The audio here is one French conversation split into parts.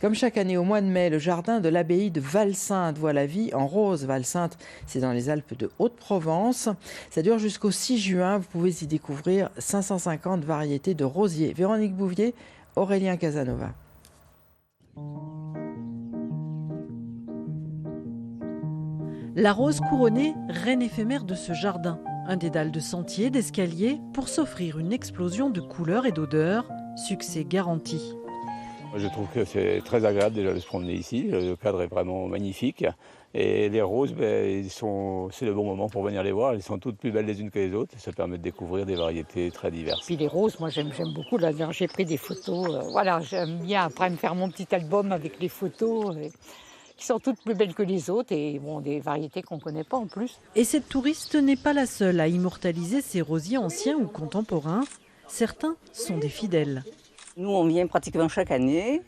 Comme chaque année au mois de mai, le jardin de l'abbaye de Valsainte voit la vie en rose. Valsainte, c'est dans les Alpes de Haute-Provence. Ça dure jusqu'au 6 juin. Vous pouvez y découvrir 550 variétés de rosiers. Véronique Bouvier, Aurélien Casanova. La rose couronnée, reine éphémère de ce jardin. Un dédale de sentiers, d'escaliers pour s'offrir une explosion de couleurs et d'odeurs. Succès garanti. Je trouve que c'est très agréable déjà de se promener ici. Le cadre est vraiment magnifique. Et les roses, c'est le bon moment pour venir les voir. Elles sont toutes plus belles les unes que les autres. Ça permet de découvrir des variétés très diverses. Puis les roses, moi j'aime beaucoup. Là, j'ai pris des photos. Voilà, j'aime bien après me faire mon petit album avec les photos qui sont toutes plus belles que les autres. Et bon, des variétés qu'on ne connaît pas en plus. Et cette touriste n'est pas la seule à immortaliser ces rosiers anciens ou contemporains. Certains sont des fidèles. Nous, on vient pratiquement chaque année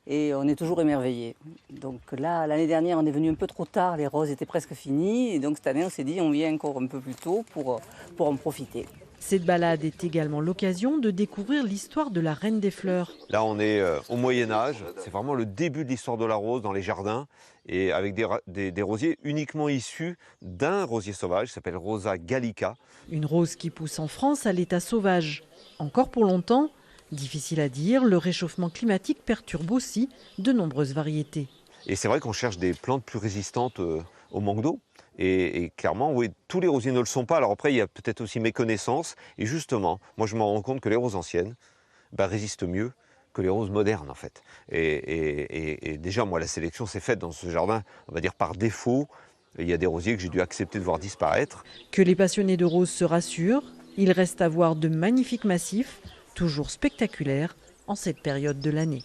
et on est toujours émerveillés. Donc là, l'année dernière, on est venu un peu trop tard, les roses étaient presque finies. Et donc cette année, on s'est dit, on vient encore un peu plus tôt pour en profiter. Cette balade est également l'occasion de découvrir l'histoire de la reine des fleurs. Là, on est au Moyen-Âge. C'est vraiment le début de l'histoire de la rose dans les jardins et avec des rosiers uniquement issus d'un rosier sauvage qui s'appelle Rosa gallica. Une rose qui pousse en France à l'état sauvage. Encore pour longtemps? Difficile à dire, le réchauffement climatique perturbe aussi de nombreuses variétés. Et c'est vrai qu'on cherche des plantes plus résistantes au manque d'eau. Et clairement, oui, tous les rosiers ne le sont pas. Alors après, il y a peut-être aussi méconnaissance. Et justement, moi je me rends compte que les roses anciennes résistent mieux que les roses modernes en fait. Et déjà, moi, la sélection s'est faite dans ce jardin, on va dire par défaut. Il y a des rosiers que j'ai dû accepter de voir disparaître. Que les passionnés de roses se rassurent, il reste à voir de magnifiques massifs, toujours spectaculaires en cette période de l'année.